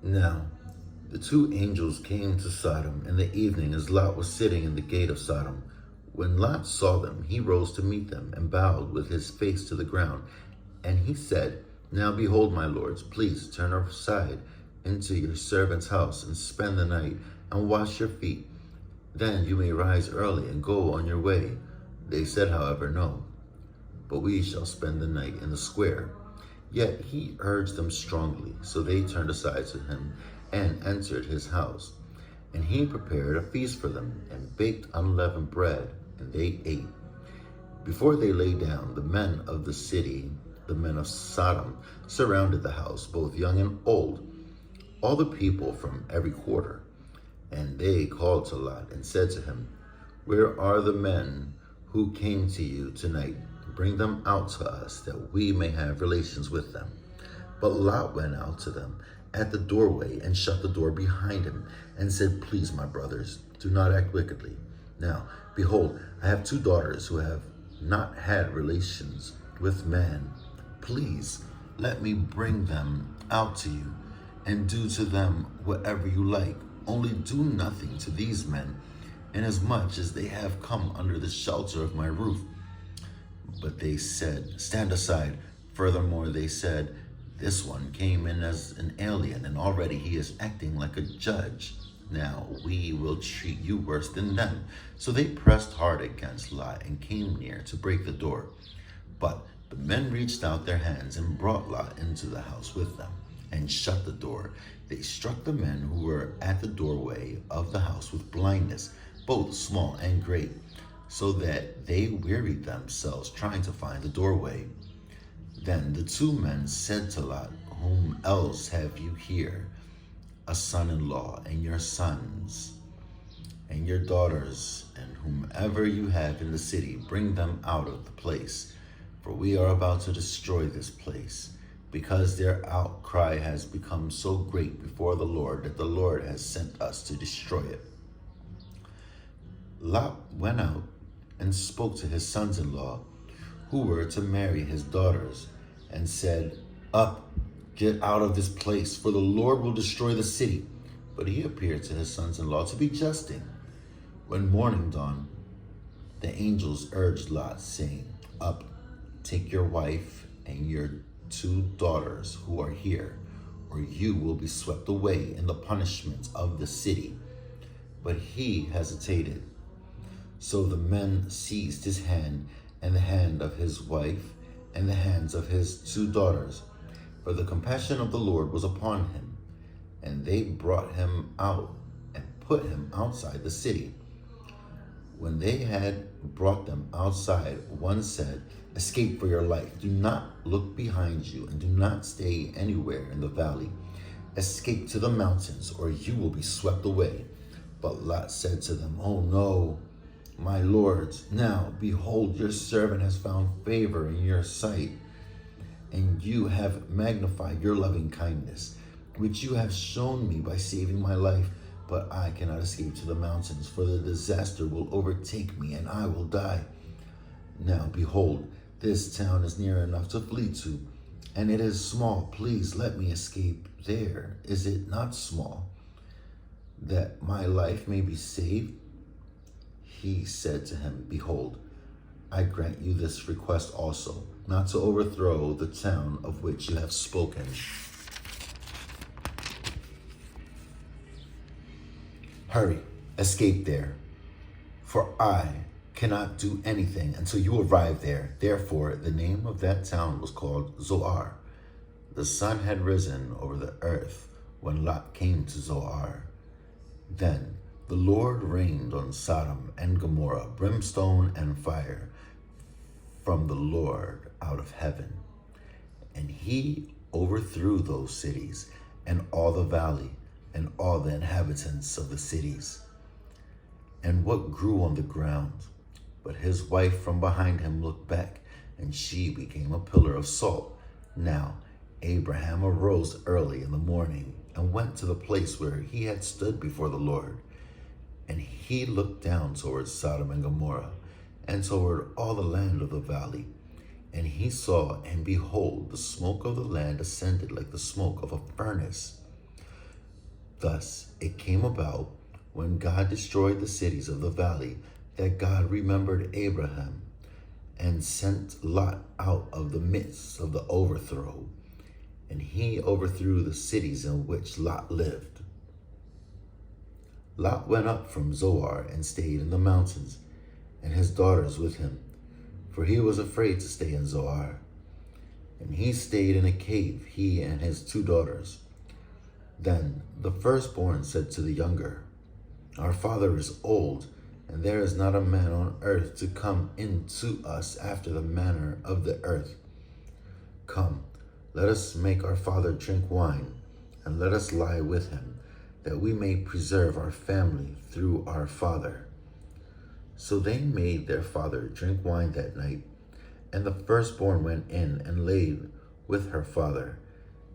Now, the two angels came to Sodom in the evening as Lot was sitting in the gate of Sodom. When Lot saw them, he rose to meet them and bowed with his face to the ground. And he said, Now behold, my lords, please turn aside into your servant's house and spend the night and wash your feet. Then you may rise early and go on your way. They said, however, No, but we shall spend the night in the square. Yet he urged them strongly, so they turned aside to him and entered his house. And he prepared a feast for them and baked unleavened bread, and they ate. Before they lay down, the men of the city, the men of Sodom, surrounded the house, both young and old, all the people from every quarter. And they called to Lot and said to him, Where are the men who came to you tonight? Bring them out to us, that we may have relations with them. But Lot went out to them at the doorway and shut the door behind him and said, Please, my brothers, do not act wickedly. Now, behold, I have two daughters who have not had relations with man. Please, let me bring them out to you and do to them whatever you like. Only do nothing to these men, inasmuch as they have come under the shelter of my roof. But they said, Stand aside. Furthermore, they said, This one came in as an alien, and already he is acting like a judge. Now we will treat you worse than them. So they pressed hard against Lot and came near to break the door. But the men reached out their hands and brought Lot into the house with them and shut the door. They struck the men who were at the doorway of the house with blindness, both small and great, so that they wearied themselves trying to find the doorway. Then the two men said to Lot, Whom else have you here? A son-in-law, and your sons, and your daughters, and whomever you have in the city, bring them out of the place. For we are about to destroy this place, because their outcry has become so great before the Lord that the Lord has sent us to destroy it. Lot went out and spoke to his sons-in-law, who were to marry his daughters, and said, Up, get out of this place, for the Lord will destroy the city. But he appeared to his sons-in-law to be jesting. When morning dawned, the angels urged Lot, saying, Up, take your wife and your two daughters who are here, or you will be swept away in the punishment of the city. But he hesitated. So the men seized his hand and the hand of his wife and the hands of his two daughters, for the compassion of the Lord was upon him. And they brought him out and put him outside the city. When they had brought them outside, one said, Escape for your life. Do not look behind you, and do not stay anywhere in the valley. Escape to the mountains, or you will be swept away. But Lot said to them, Oh no, my lords, now behold, your servant has found favor in your sight, and you have magnified your loving kindness, which you have shown me by saving my life. But I cannot escape to the mountains, for the disaster will overtake me, and I will die. Now behold, this town is near enough to flee to, and it is small. Please let me escape there. Is it not small, that my life may be saved? He said to him, Behold, I grant you this request also, not to overthrow the town of which you have spoken. Hurry, escape there, for I cannot do anything until you arrive there. Therefore, the name of that town was called Zoar. The sun had risen over the earth when Lot came to Zoar. Then the Lord rained on Sodom and Gomorrah brimstone and fire from the Lord out of heaven. And he overthrew those cities and all the valley and all the inhabitants of the cities, and what grew on the ground. But his wife from behind him looked back, and she became a pillar of salt. Now Abraham arose early in the morning and went to the place where he had stood before the Lord. And he looked down towards Sodom and Gomorrah, and toward all the land of the valley. And he saw, and behold, the smoke of the land ascended like the smoke of a furnace. Thus it came about, when God destroyed the cities of the valley, that God remembered Abraham and sent Lot out of the midst of the overthrow, and he overthrew the cities in which Lot lived. Lot went up from Zoar and stayed in the mountains, and his daughters with him, for he was afraid to stay in Zoar. And he stayed in a cave, he and his 2 daughters. Then the firstborn said to the younger, "Our father is old, and there is not a man on earth to come in to us after the manner of the earth. Come, let us make our father drink wine, and let us lie with him, that we may preserve our family through our father." So they made their father drink wine that night, and the firstborn went in and laid with her father,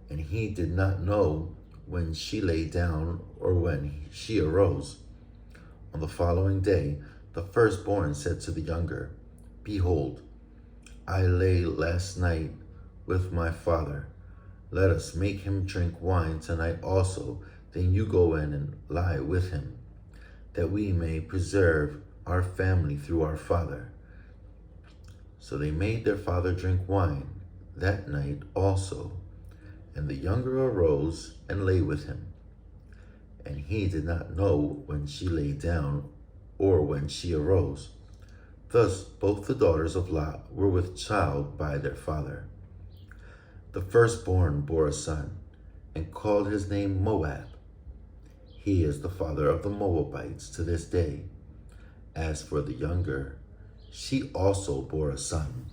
and he did not know when she lay down or when she arose. On the following day, the firstborn said to the younger, "Behold, I lay last night with my father. Let us make him drink wine tonight also, then you go in and lie with him, that we may preserve our family through our father." So they made their father drink wine that night also, and the younger arose and lay with him. And he did not know when she lay down or when she arose. Thus both the daughters of Lot were with child by their father. The firstborn bore a son, and called his name Moab. He is the father of the Moabites to this day. As for the younger, she also bore a son,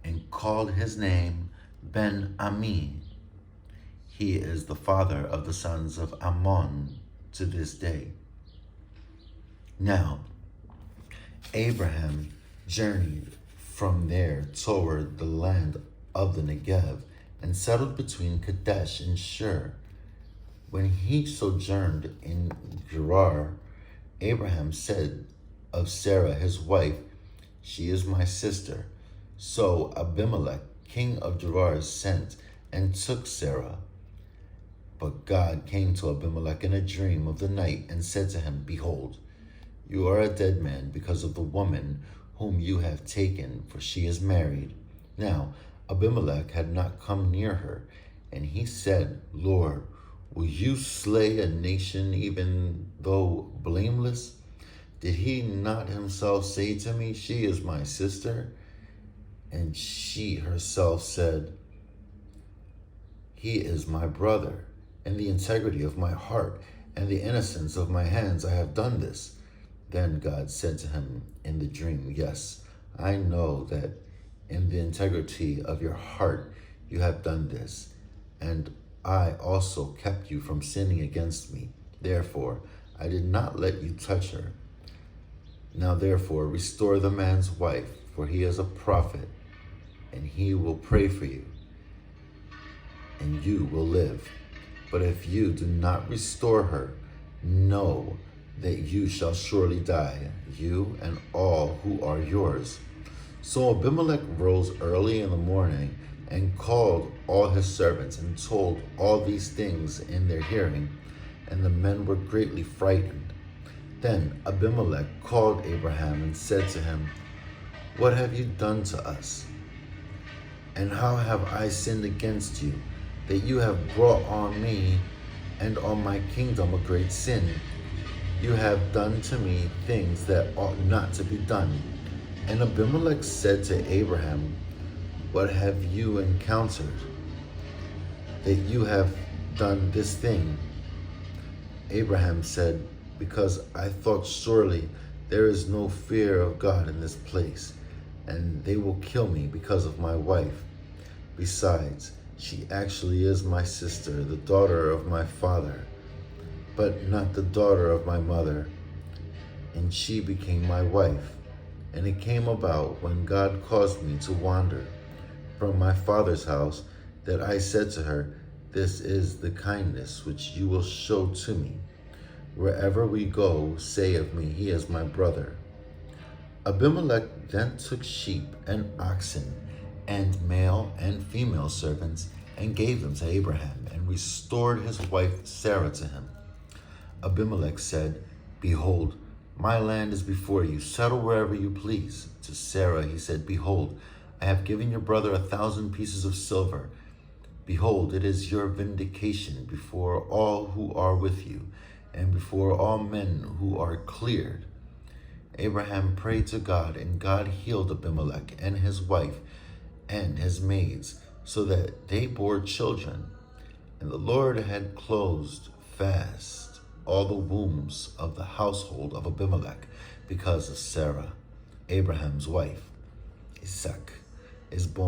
and called his name Ben-ammi. He is the father of the sons of Ammon to this day. Now, Abraham journeyed from there toward the land of the Negev, and settled between Kadesh and Shur. When he sojourned in Gerar, Abraham said of Sarah his wife, "She is my sister." So Abimelech, king of Gerar, sent and took Sarah. But God came to Abimelech in a dream of the night and said to him, "Behold, you are a dead man because of the woman whom you have taken, for she is married." Now Abimelech had not come near her, and he said, "Lord, will you slay a nation even though blameless? Did he not himself say to me, 'She is my sister'?" And she herself said, "He is my brother. In the integrity of my heart and the innocence of my hands I have done this." Then God said to him in the dream, "Yes, I know that in the integrity of your heart you have done this, and I also kept you from sinning against me. Therefore, I did not let you touch her. Now therefore, restore the man's wife, for he is a prophet, and he will pray for you, and you will live. But if you do not restore her, know that you shall surely die, you and all who are yours." So Abimelech rose early in the morning and called all his servants and told all these things in their hearing, and the men were greatly frightened. Then Abimelech called Abraham and said to him, "What have you done to us? And how have I sinned against you, that you have brought on me and on my kingdom a great sin? You have done to me things that ought not to be done." And Abimelech said to Abraham, "What have you encountered, that you have done this thing?" Abraham said, "Because I thought, surely there is no fear of God in this place, and they will kill me because of my wife. Besides, she actually is my sister, the daughter of my father, but not the daughter of my mother, and she became my wife. And it came about, when God caused me to wander from my father's house, that I said to her, 'This is the kindness which you will show to me. Wherever we go, say of me, he is my brother.' Abimelech then took sheep and oxen and male and female servants and gave them to Abraham, and restored his wife Sarah to him. Abimelech said, "Behold, my land is before you. Settle wherever you please." To Sarah he said, "Behold, I have given your brother 1,000 pieces of silver. Behold, it is your vindication before all who are with you, and before all men who are cleared." Abraham prayed to God, and God healed Abimelech and his wife and his maids, so that they bore children. And the Lord had closed fast all the wombs of the household of Abimelech because of Sarah, Abraham's wife. Isaac is born.